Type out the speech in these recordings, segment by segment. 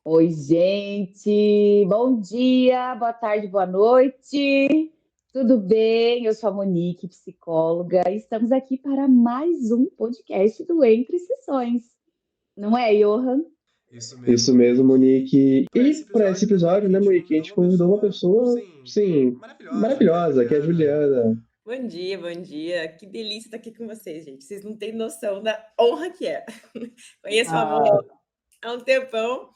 Oi, gente. Bom dia, boa tarde, boa noite. Tudo bem? Eu sou a Monique, psicóloga, e estamos aqui para mais um podcast do Entre Sessões. Não é, Johan? Isso mesmo, Monique. E para esse episódio, né, Monique, a gente convidou uma pessoa, sim, maravilhosa, que é a Juliana. Bom dia, bom dia. Que delícia estar aqui com vocês, gente. Vocês não têm noção da honra que é. Conheço o amor Ah, há um tempão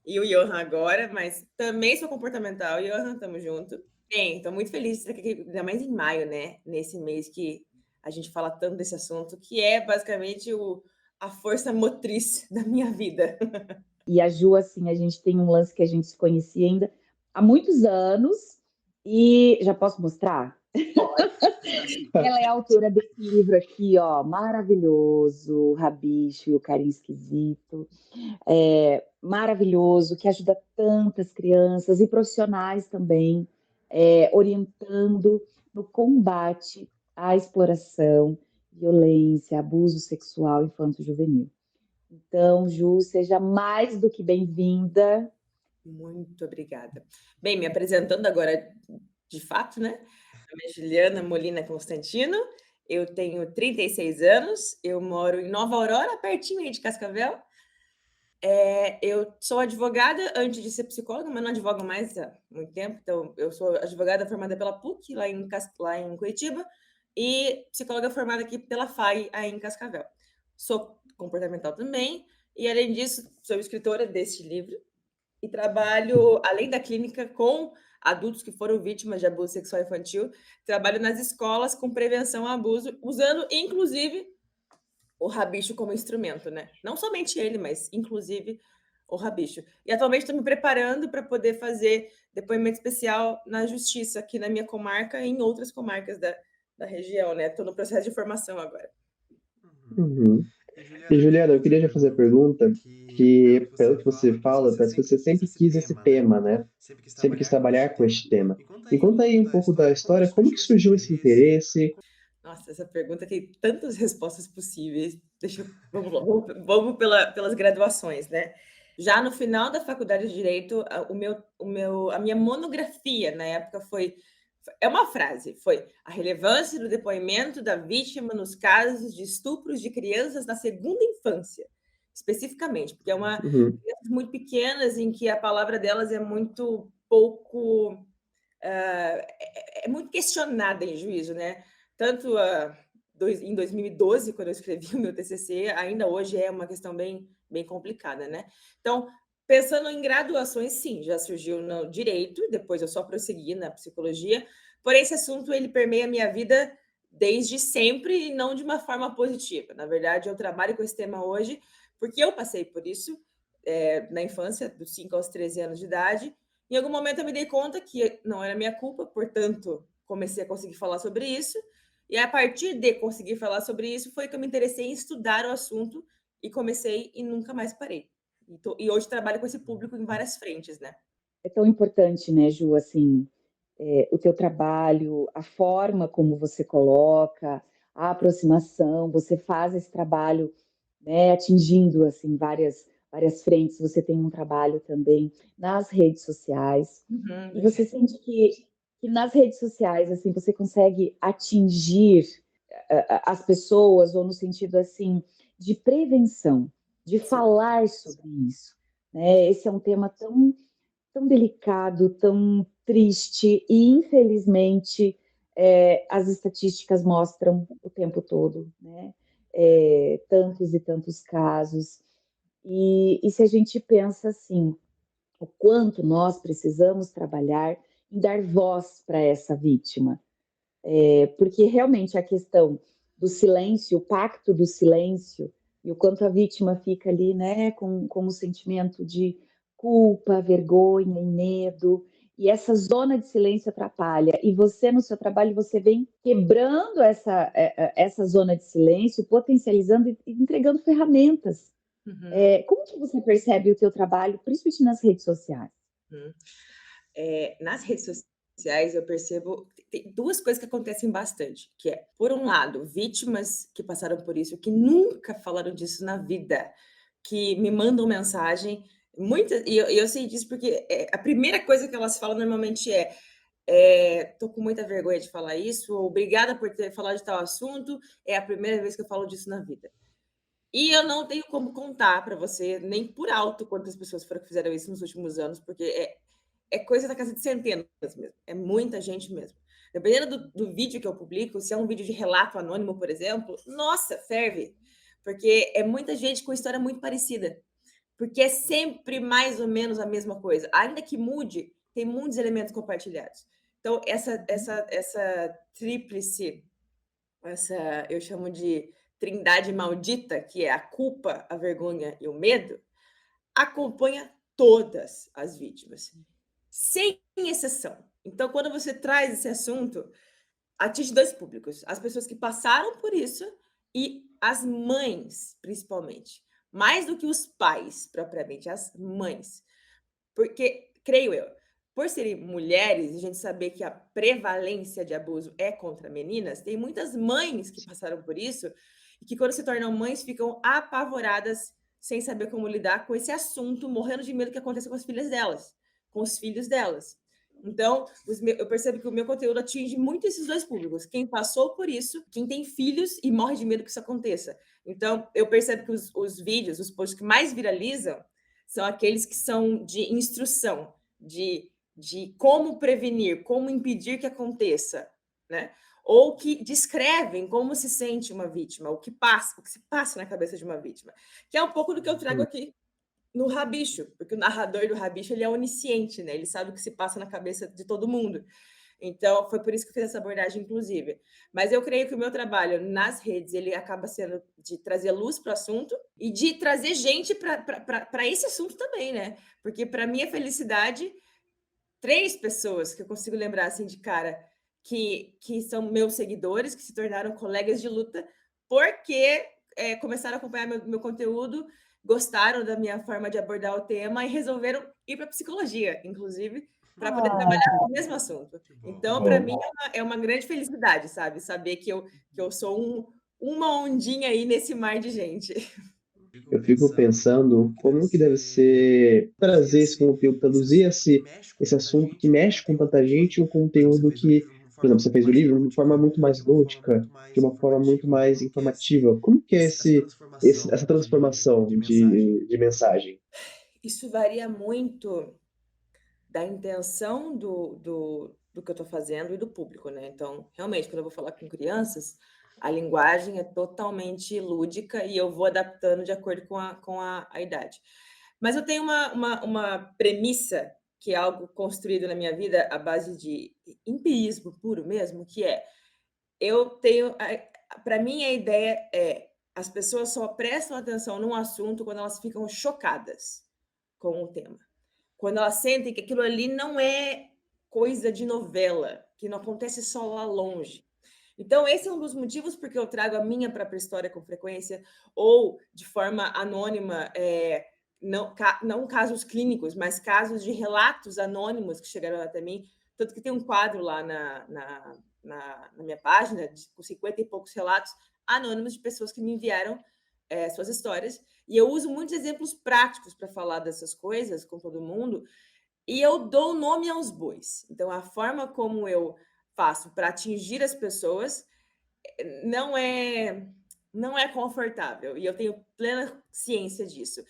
e o Johan agora, mas também sou comportamental. Johan, tamo junto. Bem, tô muito feliz de estar aqui, ainda mais em maio, né? Nesse mês que a gente fala tanto desse assunto, que é basicamente a força motriz da minha vida. e a Ju, assim, a gente tem um lance que a gente se conhecia ainda há muitos anos, e já posso mostrar? Ela é autora desse livro aqui, ó, maravilhoso, O Rabicho e o Carinho Esquisito. Maravilhoso, que ajuda tantas crianças e profissionais também, orientando no combate à exploração, violência, abuso sexual infanto-juvenil. Então, Ju, seja mais do que bem-vinda. Muito obrigada. Bem, me apresentando agora de fato, né? Meu nome é Juliana Molina Constantino, eu tenho 36 anos, eu moro em Nova Aurora, pertinho aí de Cascavel. Eu sou advogada antes de ser psicóloga, mas não advogo mais há muito tempo. Então, eu sou advogada formada pela PUC, lá em Curitiba, e psicóloga formada aqui pela FAI, aí em Cascavel. Sou comportamental também, e além disso, sou escritora deste livro, e trabalho, além da clínica, com adultos que foram vítimas de abuso sexual infantil, trabalho nas escolas com prevenção ao abuso, usando inclusive o rabicho como instrumento, né? Não somente ele, mas inclusive o rabicho. E atualmente estou me preparando para poder fazer depoimento especial na justiça, aqui na minha comarca e em outras comarcas da região, né? Estou no processo de formação agora. Uhum. E, Juliana, eu queria já fazer a pergunta que, pelo que você fala, parece que você sempre quis esse tema, né? Sempre quis trabalhar com este tema. E conta aí um pouco da história, como que surgiu esse interesse? Nossa, essa pergunta tem tantas respostas possíveis. Vamos lá, vamos pelas graduações, né? Já no final da faculdade de Direito, a minha monografia na época é uma frase, foi a relevância do depoimento da vítima nos casos de estupros de crianças na segunda infância, especificamente, porque é uma Uhum, crianças muito pequenas em que a palavra delas é muito pouco é muito questionada em juízo, né? Tanto em 2012, quando eu escrevi o meu TCC, ainda hoje é uma questão bem complicada, né? Então, pensando em graduações, sim, já surgiu no direito, depois eu só prossegui na psicologia, porém esse assunto ele permeia a minha vida desde sempre e não de uma forma positiva. Na verdade, eu trabalho com esse tema hoje porque eu passei por isso na infância, dos 5 aos 13 anos de idade. Em algum momento eu me dei conta que não era minha culpa, portanto, comecei a conseguir falar sobre isso. E a partir de conseguir falar sobre isso, foi que eu me interessei em estudar o assunto e comecei e nunca mais parei. E hoje trabalho com esse público em várias frentes, né? É tão importante, né, Ju, assim, o teu trabalho, a forma como você coloca, a aproximação, você faz esse trabalho, né, atingindo assim várias frentes. Você tem um trabalho também nas redes sociais e você sente que nas redes sociais assim você consegue atingir as pessoas ou no sentido assim de prevenção, de Sim. falar sobre isso, né? Esse é um tema tão delicado, tão triste, e infelizmente as estatísticas mostram o tempo todo, né? Tantos e tantos casos. E se a gente pensa assim, o quanto nós precisamos trabalhar em dar voz para essa vítima, porque realmente a questão do silêncio, o pacto do silêncio, e o quanto a vítima fica ali, né, com o sentimento de culpa, vergonha e medo, e essa zona de silêncio atrapalha. E você, no seu trabalho, você vem quebrando essa zona de silêncio, potencializando e entregando ferramentas. Uhum. Como que você percebe o teu trabalho, principalmente nas redes sociais? Uhum. Nas redes sociais eu percebo tem duas coisas que acontecem bastante, que é, por um lado, vítimas que passaram por isso, que nunca falaram disso na vida, que me mandam mensagem, Muitas, e eu sei disso porque a primeira coisa que elas falam normalmente tô com muita vergonha de falar isso, ou obrigada por ter falado de tal assunto, é a primeira vez que eu falo disso na vida. E eu não tenho como contar para você, nem por alto, quantas pessoas foram que fizeram isso nos últimos anos, porque é coisa da casa de centenas mesmo, é muita gente mesmo. Dependendo do vídeo que eu publico, se é um vídeo de relato anônimo, por exemplo, nossa, ferve, porque é muita gente com história muito parecida, porque é sempre mais ou menos a mesma coisa, ainda que mude, tem muitos elementos compartilhados. Então, essa tríplice, eu chamo de trindade maldita, que é a culpa, a vergonha e o medo, acompanha todas as vítimas, sem exceção. Então, quando você traz esse assunto, atinge dois públicos: as pessoas que passaram por isso e as mães, principalmente. Mais do que os pais, propriamente, as mães. Porque, creio eu, por serem mulheres, a gente saber que a prevalência de abuso é contra meninas, tem muitas mães que passaram por isso e que, quando se tornam mães, ficam apavoradas, sem saber como lidar com esse assunto, morrendo de medo que aconteça com as filhas delas, com os filhos delas. Então, eu percebo que o meu conteúdo atinge muito esses dois públicos: quem passou por isso, quem tem filhos e morre de medo que isso aconteça. Então, eu percebo que os vídeos, os posts que mais viralizam, são aqueles que são de instrução, de como prevenir, como impedir que aconteça, né? Ou que descrevem como se sente uma vítima, o que se passa na cabeça de uma vítima, que é um pouco do que eu trago aqui no Rabicho, porque o narrador do Rabicho, ele é onisciente, né? Ele sabe o que se passa na cabeça de todo mundo. Então, foi por isso que eu fiz essa abordagem, inclusive. Mas eu creio que o meu trabalho nas redes, ele acaba sendo de trazer luz para o assunto e de trazer gente para esse assunto também, né? Porque, para minha felicidade, 3 pessoas que eu consigo lembrar, assim, de cara, que são meus seguidores, que se tornaram colegas de luta, porque começaram a acompanhar meu conteúdo, gostaram da minha forma de abordar o tema e resolveram ir para psicologia, inclusive, para poder trabalhar com o mesmo assunto. Então, para mim, é uma grande felicidade, sabe? Saber que eu sou uma ondinha aí nesse mar de gente. Eu fico pensando como que deve ser trazer esse conteúdo, traduzir esse assunto que mexe com tanta gente, um conteúdo que, por exemplo, você fez o livro de uma forma muito mais lúdica, de uma forma muito mais informativa. Como que é essa transformação de mensagem? Isso varia muito da intenção do que eu estou fazendo e do público, né? Então, realmente, quando eu vou falar com crianças, a linguagem é totalmente lúdica e eu vou adaptando de acordo com a idade. Mas eu tenho uma premissa, que é algo construído na minha vida à base de empirismo puro mesmo, que é, eu tenho, para mim, a ideia é, as pessoas só prestam atenção num assunto quando elas ficam chocadas com o tema. Quando elas sentem que aquilo ali não é coisa de novela, que não acontece só lá longe. Então, esse é um dos motivos porque eu trago a minha própria história com frequência, ou de forma anônima, não casos clínicos, mas casos de relatos anônimos que chegaram até mim. Tanto que tem um quadro lá na minha página, com 50 e poucos relatos anônimos de pessoas que me enviaram suas histórias. E eu uso muitos exemplos práticos para falar dessas coisas com todo mundo, e eu dou nome aos bois. Então, a forma como eu faço para atingir as pessoas não é confortável, e eu tenho plena ciência disso.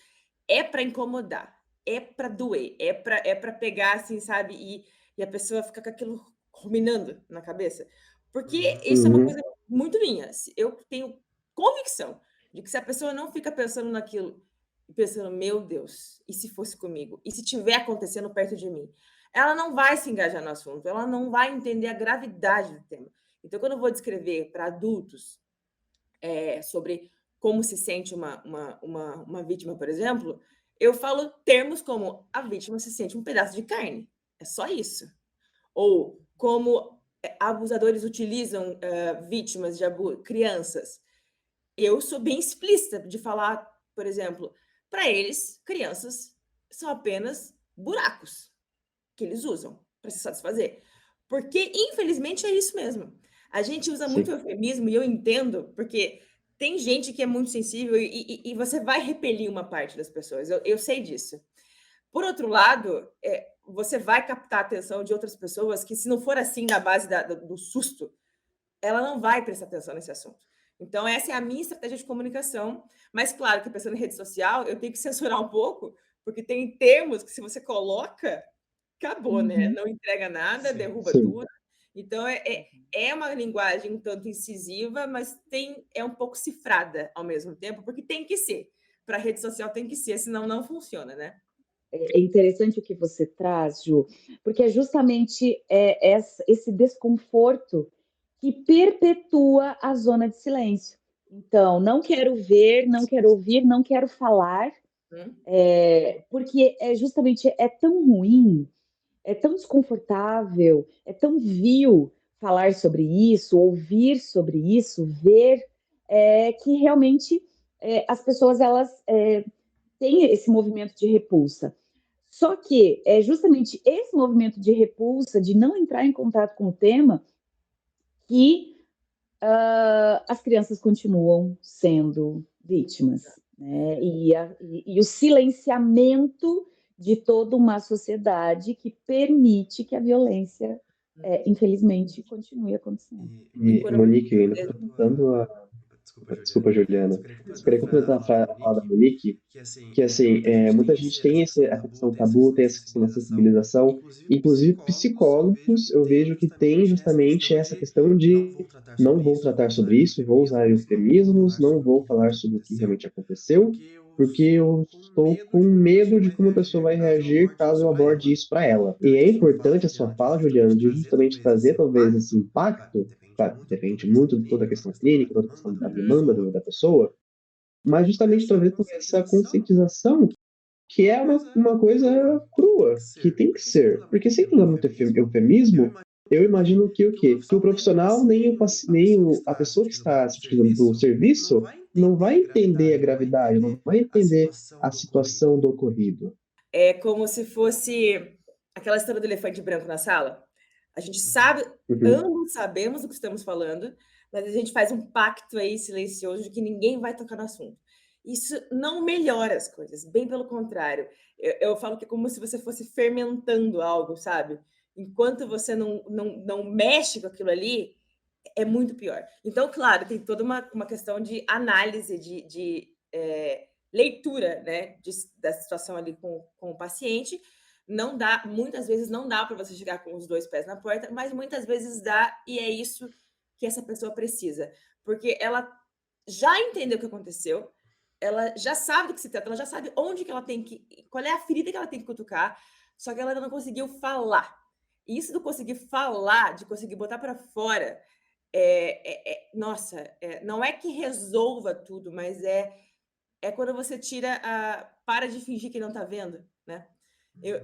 É para incomodar, é para doer, é para pegar, assim, sabe, e a pessoa fica com aquilo ruminando na cabeça. Porque isso é uma Uhum. coisa muito minha. Eu tenho convicção de que, se a pessoa não fica pensando naquilo, pensando: "Meu Deus, e se fosse comigo? E se tiver acontecendo perto de mim?", ela não vai se engajar no assunto, ela não vai entender a gravidade do tema. Então, quando eu vou descrever para adultos, sobre como se sente uma vítima, por exemplo, eu falo termos como: a vítima se sente um pedaço de carne, é só isso. Ou como abusadores utilizam vítimas de abuso, crianças. Eu sou bem explícita de falar, por exemplo, para eles, crianças são apenas buracos que eles usam para se satisfazer. Porque, infelizmente, é isso mesmo. A gente usa muito Sim. eufemismo, e eu entendo, porque tem gente que é muito sensível e você vai repelir uma parte das pessoas. Eu sei disso. Por outro lado, você vai captar a atenção de outras pessoas que, se não for assim na base do susto, ela não vai prestar atenção nesse assunto. Então, essa é a minha estratégia de comunicação. Mas, claro, que pensando em rede social, eu tenho que censurar um pouco, porque tem termos que, se você coloca, acabou, né? Uhum. Não entrega nada, derruba Sim. tudo. Então, é uma linguagem um tanto incisiva, mas é um pouco cifrada ao mesmo tempo, porque tem que ser. Para a rede social tem que ser, senão não funciona, né? É interessante o que você traz, Ju, porque é justamente esse desconforto que perpetua a zona de silêncio. Então, não quero ver, não quero ouvir, não quero falar, Hum? porque justamente é tão ruim, é tão desconfortável, é tão vil falar sobre isso, ouvir sobre isso, ver, que realmente as pessoas elas têm esse movimento de repulsa. Só que é justamente esse movimento de repulsa, de não entrar em contato com o tema, que as crianças continuam sendo vítimas, né? E o silenciamento de toda uma sociedade que permite que a violência, infelizmente, continue acontecendo. E E, quando Monique, ainda completando desculpa, Juliana. Eu queria completar a fala da Monique, que assim, muita gente tem essa questão tabu, tem essa questão da sensibilização, inclusive psicólogos, eu vejo que tem justamente essa questão de não vou tratar sobre isso, vou usar eufemismos, não vou falar sobre o que realmente aconteceu, porque eu estou com medo de como a pessoa vai reagir caso eu aborde isso para ela. E é importante a sua fala, Juliana, de justamente trazer talvez esse impacto. Claro, depende muito de toda a questão clínica, toda a questão da demanda da pessoa, mas justamente talvez por essa conscientização que é uma coisa crua, que tem que ser. Porque sem usar muito eufemismo, eu imagino que o quê? Que o profissional, a pessoa que está se utilizando do serviço, não vai entender a gravidade, não vai entender a situação do ocorrido. É como se fosse aquela história do elefante branco na sala. A gente sabe, Uhum, ambos sabemos do que estamos falando, mas a gente faz um pacto aí silencioso de que ninguém vai tocar no assunto. Isso não melhora as coisas, bem pelo contrário. Eu falo que é como se você fosse fermentando algo, sabe? Enquanto você não mexe com aquilo ali, é muito pior. Então, claro, tem toda uma questão de análise, leitura, né, da situação ali com o paciente. Não dá, muitas vezes não dá para você chegar com os dois pés na porta, mas muitas vezes dá, e é isso que essa pessoa precisa. Porque ela já entendeu o que aconteceu, ela já sabe do que se trata, ela já sabe onde que ela tem que, qual é a ferida que ela tem que cutucar, só que ela ainda não conseguiu falar. E isso do conseguir falar, de conseguir botar para fora, nossa, não é que resolva tudo, mas quando você para de fingir que não está vendo, né.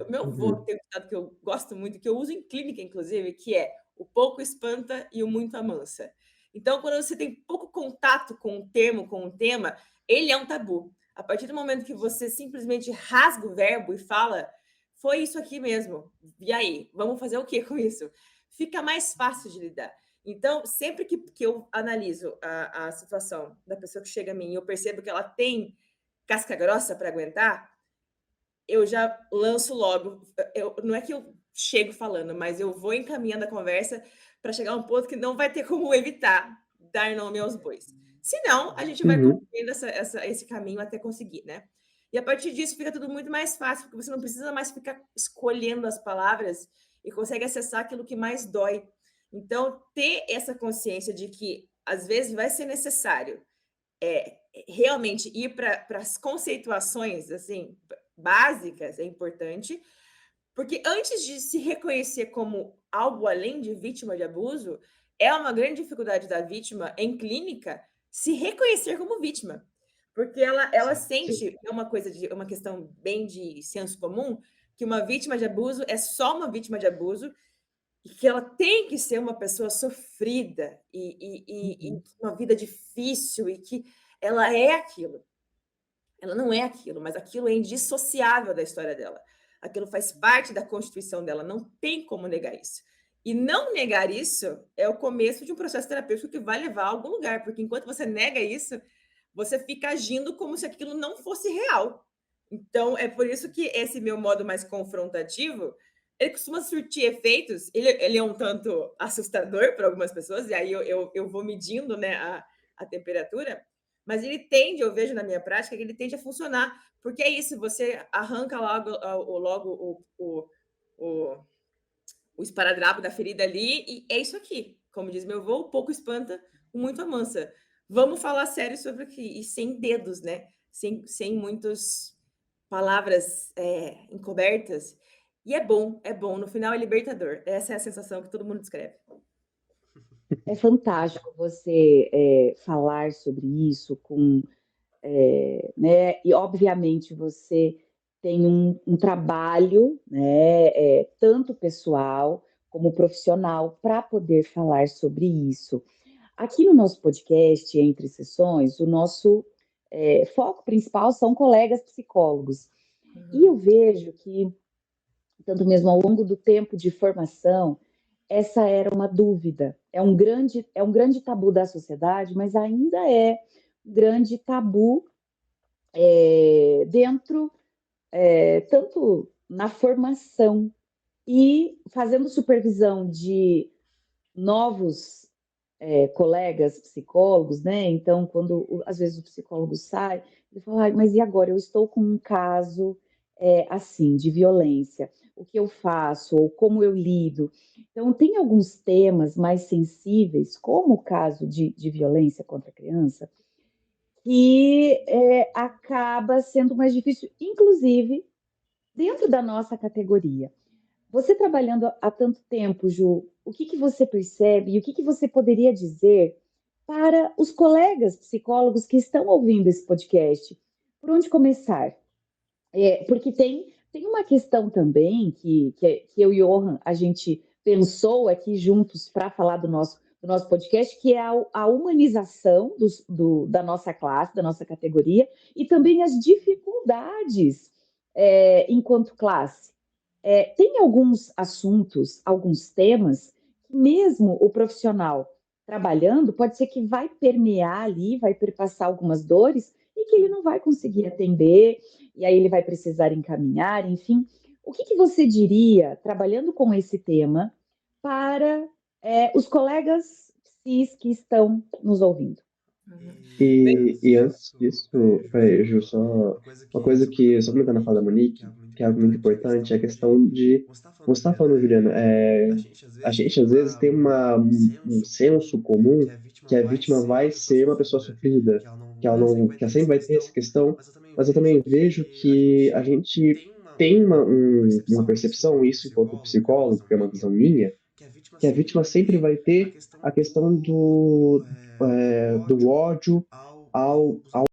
O meu avô uhum, tem um ditado que eu gosto muito, que eu uso em clínica inclusive, que é: "O pouco espanta e o muito amansa". Então, quando você tem pouco contato com o termo, com o tema, ele é um tabu. A partir do momento que você simplesmente rasga o verbo e fala: "Foi isso aqui mesmo, e aí, vamos fazer o quê com isso?", fica mais fácil de lidar. Então, sempre que eu analiso a situação da pessoa que chega a mim e eu percebo que ela tem casca grossa para aguentar, eu já lanço logo. Não é que eu chego falando, mas eu vou encaminhando a conversa para chegar a um ponto que não vai ter como evitar dar nome aos bois. Se não, a gente vai uhum, construindo esse caminho até conseguir, né? E a partir disso fica tudo muito mais fácil, porque você não precisa mais ficar escolhendo as palavras e consegue acessar aquilo que mais dói. Então, ter essa consciência de que às vezes vai ser necessário realmente ir para as conceituações assim básicas é importante, porque antes de se reconhecer como algo além de vítima de abuso, é uma grande dificuldade da vítima em clínica se reconhecer como vítima. Porque ela sim. sente, é uma questão bem de senso comum, que uma vítima de abuso é só uma vítima de abuso e que ela tem que ser uma pessoa sofrida e Uhum. uma vida difícil e que ela é aquilo. Ela não é aquilo, mas aquilo é indissociável da história dela. Aquilo faz parte da constituição dela, não tem como negar isso. E não negar isso é o começo de um processo terapêutico que vai levar a algum lugar, porque enquanto você nega isso, você fica agindo como se aquilo não fosse real. Então, é por isso que esse meu modo mais confrontativo, ele costuma surtir efeitos. Ele é um tanto assustador para algumas pessoas, e aí eu vou medindo, né, a temperatura, mas ele tende, eu vejo na minha prática, que ele tende a funcionar, porque é isso, você arranca logo o esparadrapo da ferida ali, e é isso aqui. Como diz meu avô, pouco espanta, o muito amansa. Vamos falar sério sobre aqui, e sem dedos, né? Sem muitas palavras encobertas. E é bom, no final é libertador. Essa é a sensação que todo mundo descreve. É fantástico você falar sobre isso né? E obviamente você tem um trabalho, né, tanto pessoal como profissional, para poder falar sobre isso. Aqui no nosso podcast, Entre Sessões, o nosso foco principal são colegas psicólogos. E eu vejo que, tanto mesmo ao longo do tempo de formação, essa era uma dúvida. É um grande tabu da sociedade, mas ainda é um grande tabu dentro, tanto na formação e fazendo supervisão de novos colegas psicólogos, né? Então, quando às vezes o psicólogo sai, ele fala, mas e agora? Eu estou com um caso assim, de violência. O que eu faço? Ou como eu lido? Então, tem alguns temas mais sensíveis, como o caso de violência contra a criança, que acaba sendo mais difícil, inclusive dentro da nossa categoria. Você trabalhando há tanto tempo, Ju, o que que você percebe e o que que você poderia dizer para os colegas psicólogos que estão ouvindo esse podcast? Por onde começar? Porque tem uma questão também que eu e o Johan, a gente pensou aqui juntos para falar do nosso podcast, que é a humanização da nossa classe, da nossa categoria, e também as dificuldades enquanto classe. Tem alguns assuntos, alguns temas, que mesmo o profissional trabalhando, pode ser que vai permear ali, vai perpassar algumas dores e que ele não vai conseguir atender, e aí ele vai precisar encaminhar, enfim. O que que você diria, trabalhando com esse tema, para os colegas cis que estão nos ouvindo? E antes disso, Ju, só uma coisa que, só comentando a fala da Monique, que é algo muito importante, é a questão de, como você está falando, Juliana, a gente às vezes tem um senso comum que a vítima vai ser uma pessoa sofrida, que ela não, que ela sempre vai ter essa questão, mas eu também vejo que a gente tem uma percepção, isso enquanto psicólogo, que é uma visão minha, que a vítima sempre vai ter a questão do ódio ao